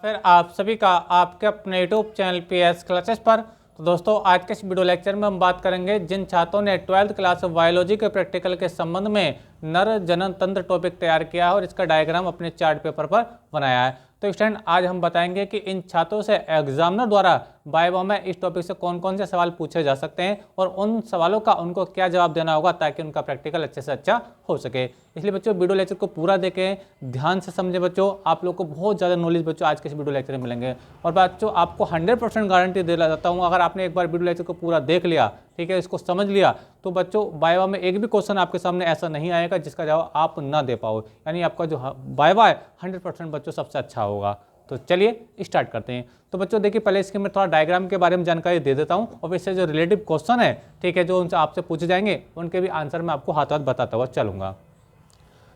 फिर आप सभी का आपके अपने यूट्यूब चैनल PS क्लासेस पर। तो दोस्तों आज के इस वीडियो लेक्चर में हम बात करेंगे जिन छात्रों ने 12th क्लास बायोलॉजी के प्रैक्टिकल के संबंध में नर जनन तंत्र टॉपिक तैयार किया है और इसका डायग्राम अपने चार्ट पेपर पर बनाया है। तो स्टूडेंट आज हम बताएंगे कि इन छात्रों से एग्जामिनर द्वारा वाइवा में इस टॉपिक से कौन कौन से सवाल पूछे जा सकते हैं और उन सवालों का उनको क्या जवाब देना होगा ताकि उनका प्रैक्टिकल अच्छे से अच्छा हो सके। इसलिए बच्चों वीडियो लेक्चर को पूरा देखें, ध्यान से समझें बच्चों। आप लोग को बहुत ज़्यादा नॉलेज बच्चों आज के इस वीडियो लेक्चर में मिलेंगे और बच्चों आपको 100% गारंटी दे जाता हूँ, अगर आपने एक बार वीडियो लेक्चर को पूरा देख लिया, ठीक है, इसको समझ लिया, तो बच्चों वाइवा में एक भी क्वेश्चन आपके सामने ऐसा नहीं आएगा जिसका जवाब आप ना दे पाओ। यानी आपका जो वाइवा है 100% बच्चों सबसे अच्छा होगा। तो चलिए स्टार्ट करते हैं। तो बच्चों देखिए पहले इसके मैं थोड़ा डायग्राम के बारे में जानकारी दे देता हूँ और इससे जो रिलेटिव क्वेश्चन है, ठीक है, जो उनसे आपसे पूछे जाएंगे उनके भी आंसर मैं आपको हाथ हाथ बताता हुआ चलूंगा।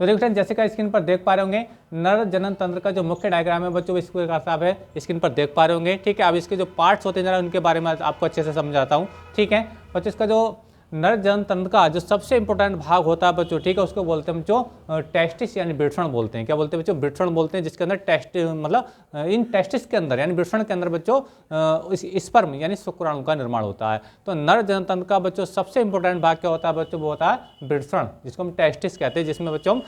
तो देखो जैसे कि स्क्रीन पर देख पा रहे होंगे नर जनन तंत्र का जो मुख्य डायग्राम है बच्चों इस प्रकार से आप है स्क्रीन पर देख पा रहे होंगे। ठीक है, अब इसके जो पार्ट्स होते हैं जरा उनके बारे में आपको अच्छे से समझाता हूँ। ठीक है बच्चों, इसका जो नर जनन तंत्र का जो सबसे इंपॉर्टेंट भाग होता है बच्चों, ठीक है, उसको बोलते हैं बच्चों टेस्टिस यानी वृषण बोलते हैं। क्या बोलते हैं बच्चों? वृषण बोलते हैं, जिसके अंदर टेस्ट मतलब इन टेस्टिस के अंदर यानी वृषण के अंदर बच्चों स्पर्म यानी शुक्राणु का निर्माण होता है। तो नर जनन तंत्र का बच्चों सबसे इंपॉर्टेंट भाग क्या होता है बच्चों? वो होता है वृषण, जिसको हम टेस्टिस कहते हैं, जिसमें बच्चों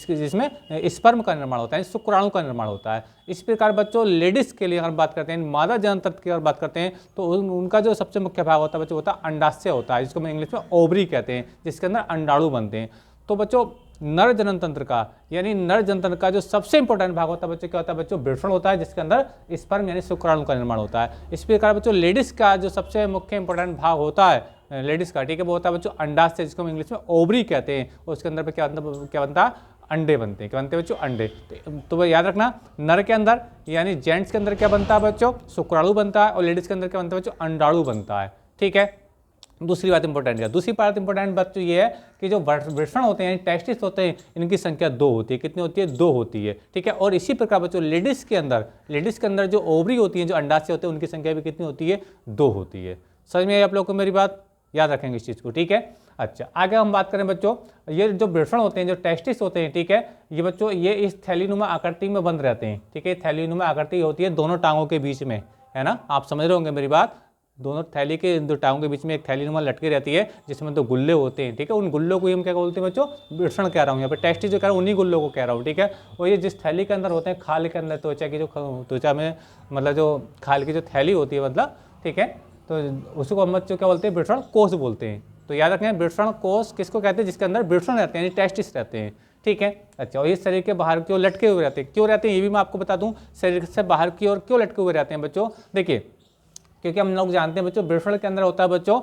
जिसमें स्पर्म का निर्माण होता है, शुक्राणु का निर्माण होता है। इस प्रकार बच्चों लेडीज के लिए अगर बात करते हैं, मादा जनन तंत्र की अगर बात करते हैं तो उनका जो सबसे मुख्य भाग होता है बच्चों होता है अंडाशय होता है, जिसको हम इंग्लिश में ओवरी कहते हैं, जिसके अंदर अंडाणु बनते हैं। तो बच्चों नर जनन तंत्र का यानी नर जनन तंत्र का जो सबसे इंपॉर्टेंट भाग होता है बच्चों क्या होता है बच्चों? वृषण होता है, जिसके अंदर स्पर्म यानी शुक्राणु का निर्माण होता है। इस प्रकार बच्चों लेडीज का जो सबसे मुख्य इंपॉर्टेंट भाग होता है लेडीज का, ठीक है, वो होता है बच्चों अंडाशय, जिसको हम इंग्लिश में ओवरी कहते हैं। उसके अंदर क्या बनता है? अंडे बनते हैं। क्या बनते हैं बच्चों? अंडे। तो याद रखना नर के अंदर यानी जेंट्स के अंदर क्या बनता है बच्चों? शुक्राणु बनता है और लेडीज के अंदर क्या बनता है बच्चों? अंडाणु बनता है। ठीक है, दूसरी बात इंपॉर्टेंट है। दूसरी बात इंपॉर्टेंट बच्चों ये है कि जो वृषण होते हैं टेस्टिस होते हैं, इनकी संख्या 2 होती है। कितनी होती है? 2 होती है। ठीक है, और इसी प्रकार बच्चों लेडीज के अंदर जो ओवरी होती है, जो अंडाशय होते हैं, उनकी संख्या भी कितनी होती है? 2 होती है। समझ में आई आप लोग को मेरी बात? याद रखेंगे इस चीज को। ठीक है, अच्छा आगे हम बात करें बच्चों, ये जो वृषण होते हैं, जो टेस्टिस होते हैं, ठीक है, ये बच्चों ये इस थैलीनुमा आकृति में बंद रहते हैं। ठीक है, थैलीनुमा आकृति होती है दोनों टांगों के बीच में, है ना, आप समझ रहे होंगे मेरी बात। दोनों थैली के दो टांगों के बीच में एक थैलीनुमा लटकी रहती है, जिसमें 2 गुल्ले होते हैं। ठीक है, उन गुल्लों को हम क्या बोलते हैं बच्चों? वृषण कह रहा हूँ, यहाँ पे टेस्टिस जो कह रहा हूँ उन्हीं गुल्लों को कह रहा हूँ। ठीक है, और ये जिस थैली के अंदर होते हैं, खाल के अंदर त्वचा की जो त्वचा में मतलब जो खाल की जो थैली होती है मतलब, ठीक है, तो उसको हम बच्चों क्या बोलते हैं? वृषण कोष बोलते हैं। तो याद रखें वृषण कोष किसको कहते हैं? जिसके अंदर वृषण रहते हैं यानी टेस्टिस रहते हैं। ठीक है, अच्छा, और ये शरीर के बाहर की ओर लटके हुए रहते हैं। क्यों रहते हैं ये भी मैं आपको बता दूं, शरीर से बाहर की ओर क्यों लटके हुए रहते हैं बच्चों? देखिए, क्योंकि हम लोग जानते हैं बच्चों वृषण के अंदर होता है बच्चों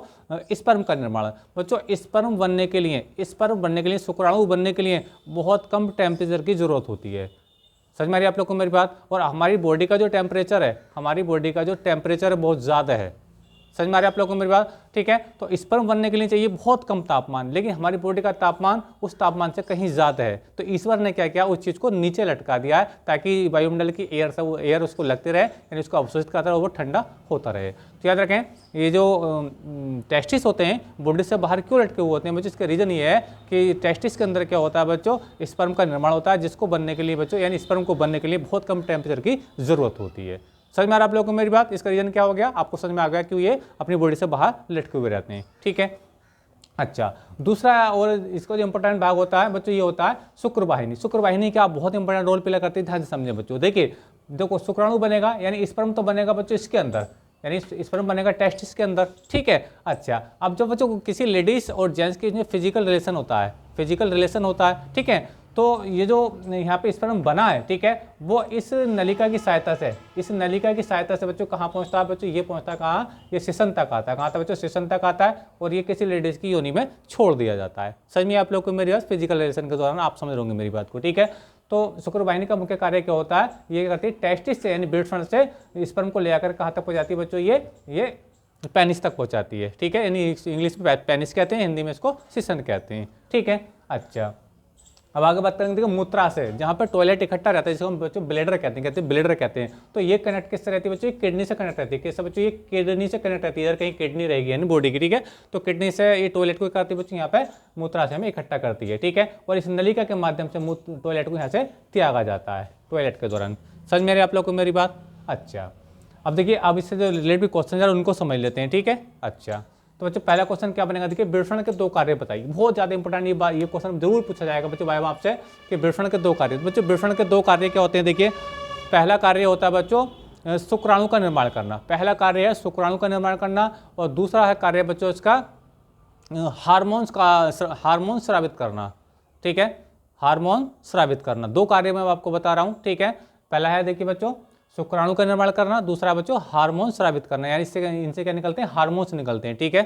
स्पर्म का निर्माण। बच्चों स्पर्म बनने के लिए शुक्राणु बनने के लिए बहुत कम टेम्परेचर की जरूरत होती है। समझ में आ रही है आप लोग को मेरी बात? और हमारी बॉडी का जो टेम्परेचर है बहुत ज़्यादा है। समझ में आ रही है आप लोगों को मेरी बात? ठीक है, तो स्पर्म बनने के लिए चाहिए बहुत कम तापमान, लेकिन हमारी बॉडी का तापमान उस तापमान से कहीं ज़्यादा है। तो ईश्वर ने क्या किया? उस चीज़ को नीचे लटका दिया है ताकि वायुमंडल की एयर से वो एयर उसको लगते रहे, यानी उसको अवशोषित करता रहे, वो ठंडा होता रहे। तो याद रखें ये जो टेस्टिस होते हैं बॉडी से बाहर क्यों लटके हुए होते हैं बच्चों? इसका रीज़न ये है कि टेस्टिस के अंदर क्या होता है बच्चों? स्पर्म का निर्माण होता है, जिसको बनने के लिए बच्चों यानी स्पर्म को बनने के लिए बहुत कम टेम्परेचर की जरूरत होती है। समझ में आ रहा है आप लोगों को मेरी बात? इसका रीजन क्या हो गया? आपको समझ में आ गया क्यों ये अपनी बॉडी से बाहर लटके हुए रहते हैं। ठीक है, अच्छा, दूसरा और इसका जो इंपॉर्टेंट भाग होता है बच्चों ये होता है शुक्रवाहिनी। शुक्रवाहिनी क्या बहुत इंपॉर्टेंट रोल प्ले करती है, ध्यान से समझे बच्चों। देखो शुक्राणु बनेगा यानी स्पर्म तो बनेगा बच्चों इसके अंदर, यानी स्पर्म बनेगा टेस्टिस के अंदर। ठीक है, अच्छा, अब जब बच्चों किसी लेडीज और जेंट्स के इसमें फिजिकल रिलेशन होता है, ठीक है, तो ये जो यहाँ पे स्पर्म बना है, ठीक है, वो इस नलिका की सहायता से बच्चों कहाँ पहुँचता है बच्चों? ये पहुँचता है कहाँ? ये शिशन तक आता है। कहाँ तक बच्चों? शिशन तक आता है और ये किसी लेडीज की योनि में छोड़ दिया जाता है। समझ में आप लोग को मेरी बात? फिजिकल रिलेशन के दौरान आप समझ रहोगे मेरी बात को। ठीक है, तो शुक्रवाहिनी का मुख्य कार्य क्या होता है? ये करती है टेस्टिस से यानी वृषण से स्पर्म को ले आकर कहाँ तक पहुँचाती है बच्चों? ये पेनिस तक पहुँचाती है। ठीक है, यानी इंग्लिश में पेनिस कहते हैं, हिंदी में इसको शिशन कहते हैं। ठीक है, अच्छा, अब आगे बात करेंगे मूत्राशय, जहाँ पर टॉयलेट इकट्ठा रहता है, जिसको हम बच्चों ब्लेडर कहते हैं। तो ये कनेक्ट किससे रहती है बच्चों? किडनी से कनेक्ट रहती है। कैसे बच्चों? ये किडनी से कनेक्ट रहती है, इधर कहीं किडनी रहेगी यानी बॉडी की। ठीक है, तो किडनी से ये टॉयलेट को करती है बच्चों यहाँ पे मूत्राशय में इकट्ठा करती है। ठीक है, और इस नलिका के माध्यम से टॉयलेट को यहाँ से त्यागा जाता है टॉयलेट के दौरान। समझ में आ रही है आप लोग को मेरी बात? अच्छा, अब देखिए, अब इससे जो रिलेटेड क्वेश्चन है उनको समझ लेते हैं, ठीक है। अच्छा, तो बच्चों पहला क्वेश्चन क्या बनेगा, देखिए विवरण के दो कार्य बताइए। बहुत ज्यादा इंपॉर्टेंट ये क्वेश्चन जरूर पूछा जाएगा बच्चों वाइवा आपसे कि विवरण के दो कार्य। बच्चों विवरण के दो कार्य क्या होते हैं, देखिए पहला कार्य होता है बच्चों शुक्राणु का निर्माण करना, पहला कार्य है शुक्राणु का निर्माण करना, और दूसरा है कार्य बच्चों इसका हार्मोन स्रावित करना, ठीक है, हार्मोन स्रावित करना। दो कार्य मैं आपको बता रहा हूं, ठीक है। पहला है देखिए बच्चों शुक्राणु का निर्माण करना, दूसरा बच्चों हार्मोन स्रावित करना, यानी इनसे क्या निकलते हैं, हार्मोन्स निकलते हैं, ठीक है।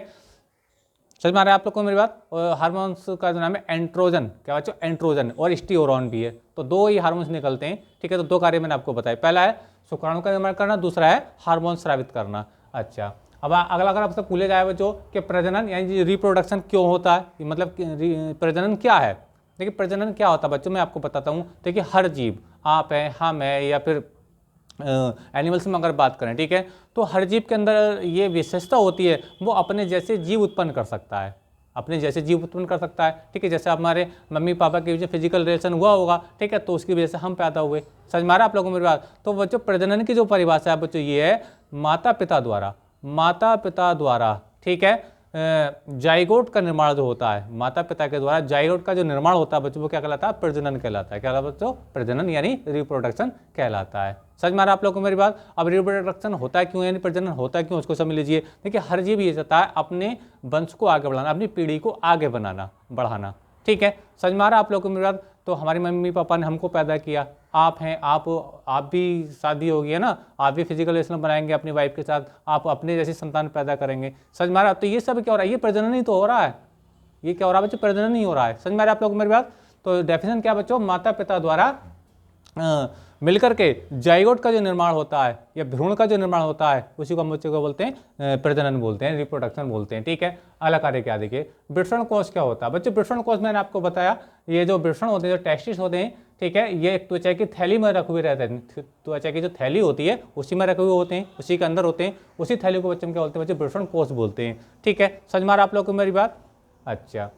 समझ में आ रहा है आप लोग को मेरी बात? और हार्मोन्स का जो नाम है एंड्रोजन, क्या बच्चों, एंड्रोजन, और स्टीरोन भी है, तो दो ही हार्मोन्स निकलते हैं, ठीक है। तो दो कार्य मैंने आपको बताया, पहला है शुक्राणु का निर्माण करना, दूसरा है हार्मोन स्रावित करना। अच्छा, अब अगला अगर आपसे पूछे जाए बच्चों कि प्रजनन यानी रिप्रोडक्शन क्यों होता है, मतलब प्रजनन क्या है। देखिए प्रजनन क्या होता है बच्चों, मैं आपको बताता हूँ। देखिए हर जीव, आप है, हम है, या फिर एनिमल्स में अगर बात करें, ठीक है, तो हर जीव के अंदर ये विशेषता होती है, वो अपने जैसे जीव उत्पन्न कर सकता है, अपने जैसे जीव उत्पन्न कर सकता है, ठीक है। जैसे हमारे मम्मी पापा के बीच फिजिकल रिलेशन हुआ होगा, ठीक है, तो उसकी वजह से हम पैदा हुए। समझ में आ रहा है आप लोगों को मेरी बात? तो बच्चों प्रजनन की जो परिभाषा है बच्चों ये है माता पिता द्वारा, ठीक है, जाइगोट का निर्माण जो होता है, माता पिता के द्वारा जाइगोट का जो निर्माण होता है बच्चों, वो क्या कहलाता है, प्रजनन कहलाता है। क्या कहलाता है बच्चों? प्रजनन यानी रिप्रोडक्शन कहलाता है। समझ में आ रहा है आप लोगों को मेरी बात? अब रिप्रोडक्शन होता है क्यों, यानी प्रजनन होता है क्यों, उसको समझ लीजिए। देखिए हर जीव ये चाहता है अपने वंश को आगे बढ़ाना, अपनी पीढ़ी को आगे बढ़ाना, ठीक है। समझ में आ रहा है आप लोगों को मेरी बात? तो हमारी मम्मी पापा ने हमको पैदा किया, आप हैं, आप भी शादी होगी है ना, आप भी फिजिकल रिलेशन बनाएंगे अपनी वाइफ के साथ, आप अपने जैसी संतान पैदा करेंगे। समझ में आ रहा है? तो ये सब क्या हो रहा है, ये प्रजनन ही तो हो रहा है। ये क्या हो रहा है बच्चों, प्रजनन ही हो रहा है। समझ में आ रहा है आप लोगों को मेरी बात? तो डेफिनेशन क्या बच्चों, माता पिता द्वारा मिलकर के जाइगोट का जो निर्माण होता है या भ्रूण का जो निर्माण होता है, उसी को हम बच्चों को बोलते हैं प्रजनन बोलते हैं, रिप्रोडक्शन बोलते हैं, ठीक है। अगला कार्य क्या, देखिए वृषण कोष क्या होता है बच्चों। वृषण कोष मैंने आपको बताया, ये जो वृषण होते हैं, जो टेस्टिस होते हैं, ठीक है, ये एक त्वचा की थैली में रखे हुए रहते हैं। त्वचा की जो थैली होती है उसी में रखे हुए होते हैं, उसी के अंदर होते हैं, उसी थैली को बच्चों क्या बोलते हैं बच्चों, वृषण कोष बोलते हैं, ठीक है। समझ में आ रहा आप लोग को मेरी बात? अच्छा,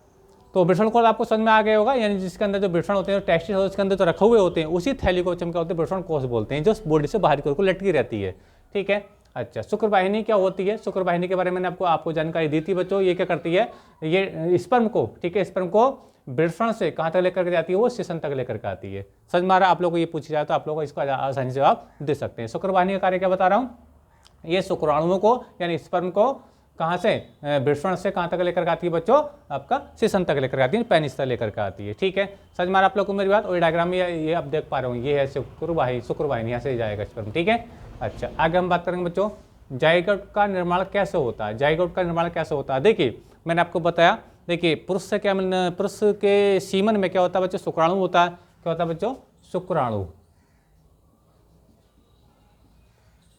तो वृषण कोष आपको समझ में आ गया होगा, यानी जिसके अंदर जो वृषण होते हैं, टेस्टिस होते हैं, उसके अंदर जो रखे हुए होते हैं, उसी थैली को क्या होते हैं, वृषण कोष बोलते हैं, जो बॉडी से बाहर की ओर को लटकी रहती है, ठीक है। अच्छा, शुक्रवाहिनी क्या होती है, शुक्रवाहिनी के बारे में मैंने आपको जानकारी दी थी बच्चों। ये क्या करती है, ये स्पर्म को, ठीक है, स्पर्म को वृषण से कहाँ तक लेकर के जाती है, वो शिशन तक लेकर के आती है। समझ में आ रहा है आप लोग को? ये पूछी जाए तो आप लोग को इसका आसानी से जवाब दे सकते हैं। शुक्रवाहिनी का कार्य क्या बता रहा हूँ, ये शुक्राणुओं को यानी स्पर्म को कहाँ से, वृषण से कहाँ तक लेकर आती है बच्चों, आपका शिशन तक लेकर आती है, पेनिस तक लेकर के आती है, ठीक है। समझ में आ रहा आप लोग को मेरी बात? और डायग्राम में ये आप देख पा रहे हो, ये है शुक्रवाहिनी, यहाँ से जाएगा स्पर्म, ठीक है। अच्छा, आगे हम बात करेंगे बच्चों जाइगोट का निर्माण कैसे होता है। जाइगोट का निर्माण कैसे होता है, देखिए मैंने आपको बताया, देखिए पुरुष से क्या मिलना, पुरुष के सीमन में क्या होता है बच्चों, शुक्राणु होता है। क्या होता है बच्चों, शुक्राणु,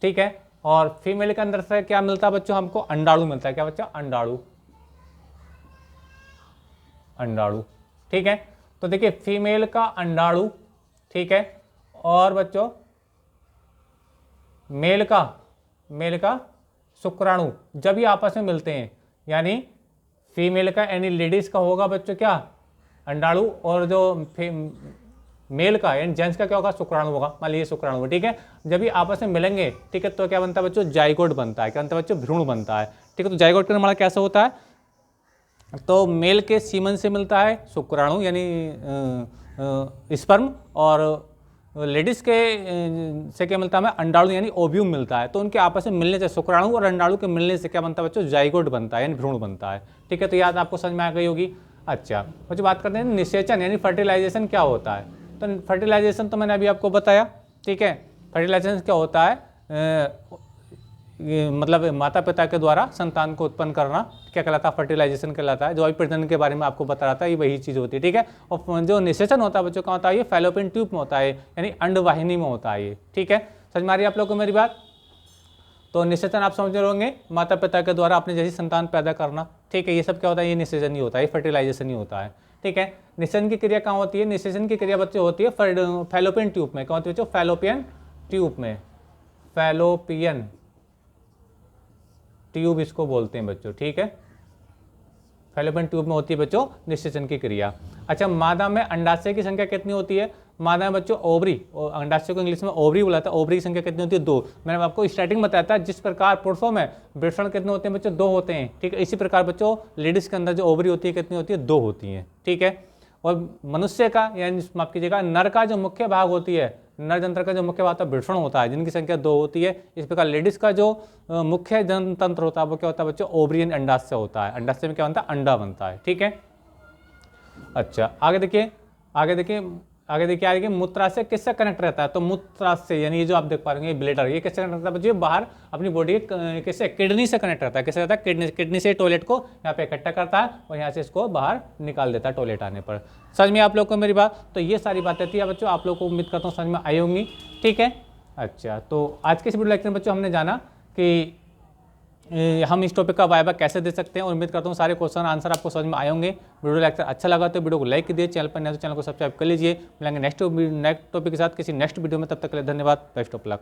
ठीक है। और फीमेल के अंदर से क्या मिलता है बच्चों, हमको अंडाणु मिलता है। क्या बच्चों, अंडाणु, ठीक है। तो देखिए फीमेल का अंडाणु, ठीक है, और बच्चों मेल का शुक्राणु जब ये आपस में मिलते हैं, यानी फीमेल का यानी लेडीज का होगा बच्चों क्या, अंडाणु, और जो मेल का यानी जेंट्स का क्या होगा, शुक्राणु होगा। मान लीजिए शुक्राणु, ठीक है। जब ये आपस में मिलेंगे, ठीक है, तो क्या बनता है बच्चों, जाइगोट बनता है। क्या बनता है बच्चों, भ्रूण बनता है, ठीक है। तो जाइगोट का निर्माण कैसे होता है, तो मेल के सीमन से मिलता है शुक्राणु यानी स्पर्म, और लेडीज के से क्या मिलता है हमें, अंडाणु यानी ओव्यूम मिलता है। तो उनके आपस में मिलने से, शुक्राणु और अंडाणु के मिलने से क्या बनता है बच्चों, जाइगोट बनता है यानी भ्रूण बनता है, ठीक है। तो याद आपको समझ में आ गई होगी। अच्छा, मुझे बात करते हैं निषेचन यानी फर्टिलाइजेशन क्या होता है। तो फर्टिलाइजेशन तो मैंने अभी आपको बताया, ठीक है। फर्टिलाइजेशन क्या होता है, मतलब माता पिता के द्वारा संतान को उत्पन्न करना, क्या कहलाता है, फर्टिलाइजेशन कहलाता है। जो अभी प्रजनन के बारे में आपको बता रहा था, ये वही चीज़ होती है, ठीक है। और जो निषेचन होता है बच्चों का होता है, ये फैलोपियन ट्यूब में होता है, यानी अंडवाहिनी में होता है ये, ठीक है। समझ में आ रही है आप लोग को मेरी बात? तो निषेचन आप समझ रहे होंगे, माता पिता के द्वारा अपने जैसी संतान पैदा करना, ठीक है। ये सब क्या होता है, ये निषेचन ही होता है, ये फर्टिलाइजेशन ही होता है, ठीक है। निषेचन की क्रिया कहाँ होती है, निषेचन की क्रिया बच्चे होती है फैलोपियन ट्यूब में। क्या होती है बच्चों, फैलोपियन ट्यूब में, फैलोपियन ट्यूब इसको बोलते हैं बच्चों, ठीक है। फैलोपियन ट्यूब में होती है बच्चों निषेचन की क्रिया। अच्छा, मादा में अंडाशय की संख्या कितनी होती है, मादा में बच्चों ओवरी, और अंडाशय को इंग्लिश में ओवरी बुलाता है। ओवरी की संख्या कितनी होती है? 2। मैंने आपको स्टार्टिंग बताया था जिस प्रकार पुरुषों में वृषण कितने होते हैं बच्चों? 2 होते हैं, ठीक है। इसी प्रकार बच्चों लेडीज के अंदर जो ओवरी होती है कितनी होती है? 2 होती है, ठीक है। और मनुष्य का यानी माफ कीजिएगा नर का जो मुख्य भाग होती है, नर जनतंत्र का जो मुख्य भाग होता है वृषण होता है, जिनकी संख्या 2 होती है। इस प्रकार लेडीज का जो मुख्य जनतंत्र होता है वो क्या होता है बच्चों? ओवरियन अंडाशय होता है। अंडाशय में क्या बनता है? अंडा बनता है, ठीक है। अच्छा आगे देखिए, आगे देखिए मूत्राशय किससे कनेक्ट रहता है? तो मूत्राशय यानी ये जो आप देख पा रहे हैं ब्लेडर, ये किससे कनेक्ट रहता है बच्चों? बाहर अपनी बॉडी के किससे? किडनी से कनेक्ट रहता है। किससे रहता है? किडनी से टॉयलेट को यहाँ पे इकट्ठा करता है और यहाँ से इसको बाहर निकाल देता है टॉयलेट आने पर। समझ में आप लोग को मेरी बात? तो ये सारी बातें थी बच्चों, आप लोग को उम्मीद करता हूँ समझ में आई होंगी, ठीक है। अच्छा, तो आज के इस वीडियो लेक्चर में बच्चों हमने जाना कि हम इस टॉपिक का वाइवा कैसे दे सकते हैं, और उम्मीद करता हूँ सारे क्वेश्चन आंसर आपको समझ में आए होंगे। वीडियो लेक्चर अच्छा लगा तो वीडियो को लाइक कीजिए, चैनल पर नए तो चैनल को सब्सक्राइब कर लीजिए। मिलेंगे नेक्स्ट टॉपिक के साथ किसी नेक्स्ट वीडियो में, तब तक के लिए धन्यवाद, बेस्ट ऑफ लक।